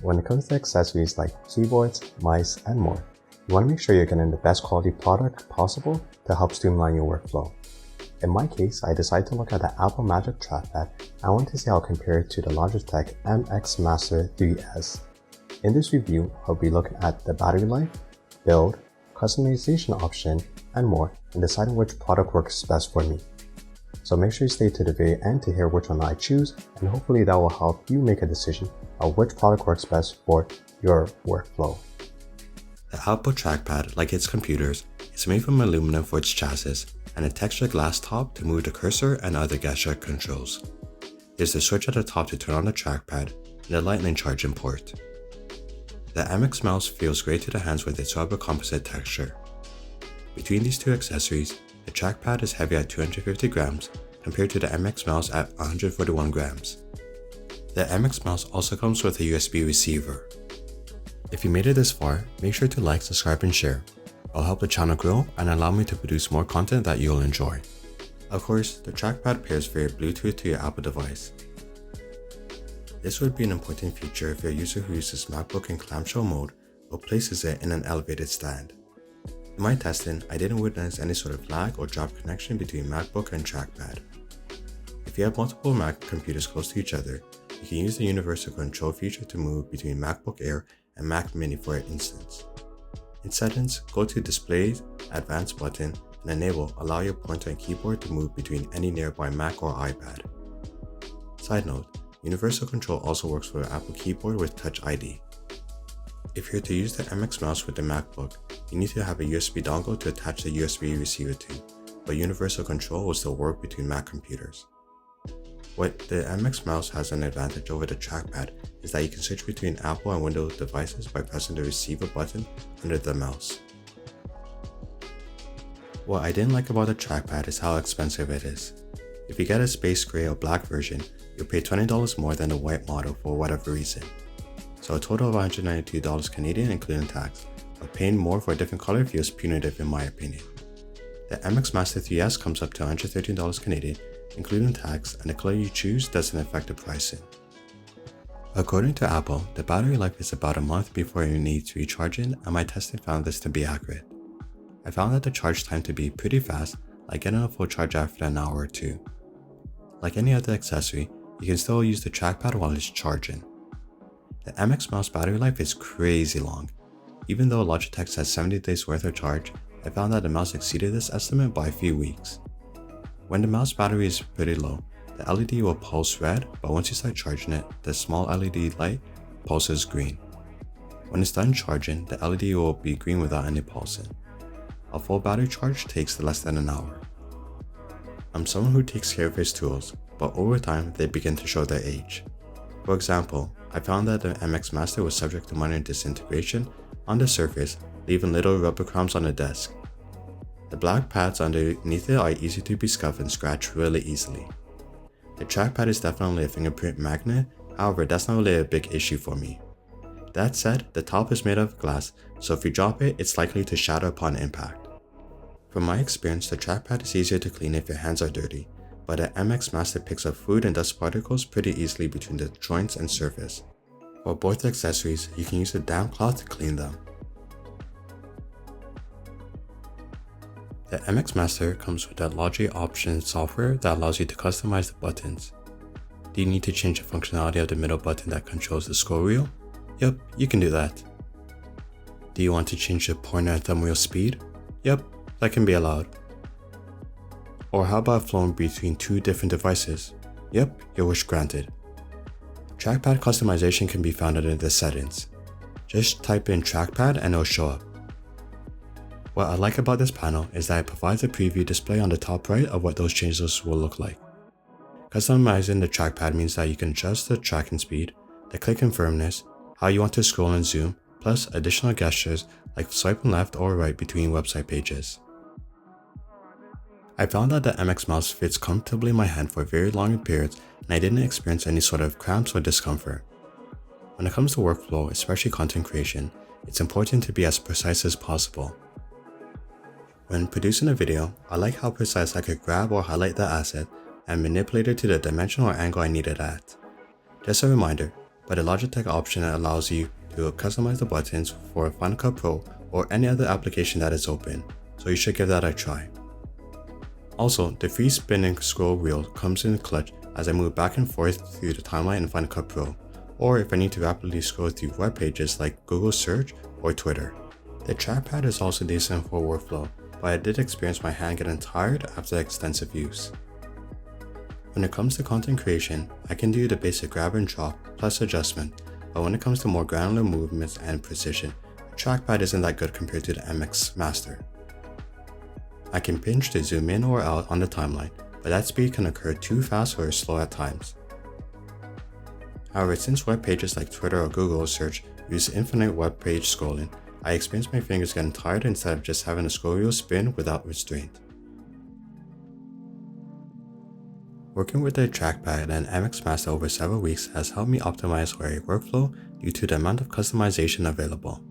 When it comes to accessories like keyboards, mice, and more, you want to make sure you're getting the best quality product possible to help streamline your workflow. In my case, I decided to look at the Apple Magic Trackpad and I wanted to see how it compared to the Logitech MX Master 3S. In this review, I'll be looking at the battery life, build, customization option, and more, and deciding which product works best for me. So make sure you stay to the very end to hear which one I choose, and hopefully that will help you make a decision of which product works best for your workflow. The Apple Trackpad, like its computers, is made from aluminum for its chassis and a textured glass top to move the cursor and other gesture controls. There's a switch at the top to turn on the trackpad and a lightning charging port. The MX mouse feels great to the hands with its rubber composite texture. Between these two accessories, the trackpad is heavy at 250 grams compared to the MX mouse at 141 grams. The MX mouse also comes with a USB receiver. If you made it this far, make sure to like, subscribe, and share. It'll help the channel grow and allow me to produce more content that you'll enjoy. Of course, the trackpad pairs via Bluetooth to your Apple device. This would be an important feature if you're a user who uses MacBook in clamshell mode or places it in an elevated stand. In my testing, I didn't witness any sort of lag or drop connection between MacBook and trackpad. If you have multiple Mac computers close to each other, you can use the universal control feature to move between MacBook Air and Mac Mini for instance. In settings, go to Display Advanced button and enable Allow your pointer and keyboard to move between any nearby Mac or iPad. Side note, universal control also works for Apple keyboard with Touch ID. If you're to use the MX mouse with the MacBook, you need to have a USB dongle to attach the USB receiver to, but universal control will still work between Mac computers. What the MX mouse has an advantage over the trackpad is that you can switch between Apple and Windows devices by pressing the receiver button under the mouse. What I didn't like about the trackpad is how expensive it is. If you get a space gray or black version, you'll pay $20 more than the white model for whatever reason. So a total of $192 Canadian including tax, but paying more for a different color feels punitive in my opinion. The MX Master 3S comes up to $113 Canadian, including tax, and the color you choose doesn't affect the pricing. According to Apple, the battery life is about a month before you need recharging, and my testing found this to be accurate. I found that the charge time to be pretty fast, like getting a full charge after an hour or two. Like any other accessory, you can still use the trackpad while it's charging. The MX mouse battery life is crazy long. Even though Logitech says 70 days worth of charge, I found that the mouse exceeded this estimate by a few weeks. When the mouse battery is pretty low, the LED will pulse red, but once you start charging it, the small LED light pulses green. When it's done charging, the LED will be green without any pulsing. A full battery charge takes less than an hour. I'm someone who takes care of his tools, but over time they begin to show their age. For example, I found that the MX Master was subject to minor disintegration on the surface, leaving little rubber crumbs on the desk. The black pads underneath it are easy to be scuffed and scratched really easily. The trackpad is definitely a fingerprint magnet, however that's not really a big issue for me. That said, the top is made of glass, so if you drop it, it's likely to shatter upon impact. From my experience, the trackpad is easier to clean if your hands are dirty, but the MX Master picks up food and dust particles pretty easily between the joints and surface. For both accessories, you can use a damp cloth to clean them. The MX Master comes with a Logi Options software that allows you to customize the buttons. Do you need to change the functionality of the middle button that controls the scroll wheel? Yep, you can do that. Do you want to change the pointer and thumb wheel speed? Yep, that can be allowed. Or how about flowing between two different devices? Yep, your wish granted. Trackpad customization can be found under the settings. Just type in trackpad and it'll show up. What I like about this panel is that it provides a preview display on the top right of what those changes will look like. Customizing the trackpad means that you can adjust the tracking speed, the click and firmness, how you want to scroll and zoom, plus additional gestures like swiping left or right between website pages. I found that the MX mouse fits comfortably in my hand for very long periods and I didn't experience any sort of cramps or discomfort. When it comes to workflow, especially content creation, it's important to be as precise as possible. When producing a video, I like how precise I could grab or highlight the asset and manipulate it to the dimension or angle I need it at. Just a reminder, but the Logitech option allows you to customize the buttons for Final Cut Pro or any other application that is open, so you should give that a try. Also, the free spinning scroll wheel comes in clutch as I move back and forth through the timeline in Final Cut Pro, or if I need to rapidly scroll through web pages like Google search or Twitter. The trackpad is also decent for workflow, but I did experience my hand getting tired after extensive use. When it comes to content creation, I can do the basic grab and drop plus adjustment, but when it comes to more granular movements and precision, the trackpad isn't that good compared to the MX Master. I can pinch to zoom in or out on the timeline, but that speed can occur too fast or slow at times. However, since web pages like Twitter or Google search use infinite web page scrolling, I experience my fingers getting tired instead of just having a scroll wheel spin without restraint. Working with the trackpad and MX Master over several weeks has helped me optimize my workflow due to the amount of customization available.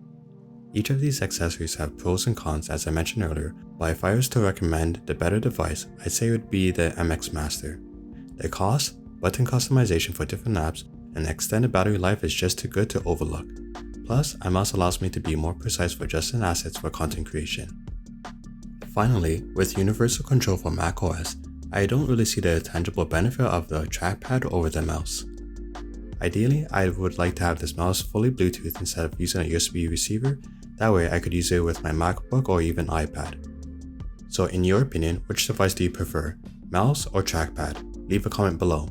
Each of these accessories have pros and cons as I mentioned earlier, but if I was to recommend the better device, I'd say it would be the MX Master. The cost, button customization for different apps, and extended battery life is just too good to overlook. Plus, a mouse allows me to be more precise for adjusting assets for content creation. Finally, with universal control for macOS, I don't really see the tangible benefit of the trackpad over the mouse. Ideally, I would like to have this mouse fully Bluetooth instead of using a USB receiver, that way I could use it with my MacBook or even iPad. So in your opinion, which device do you prefer, mouse or trackpad? Leave a comment below.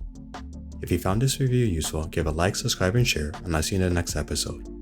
If you found this review useful, give a like, subscribe and share, and I'll see you in the next episode.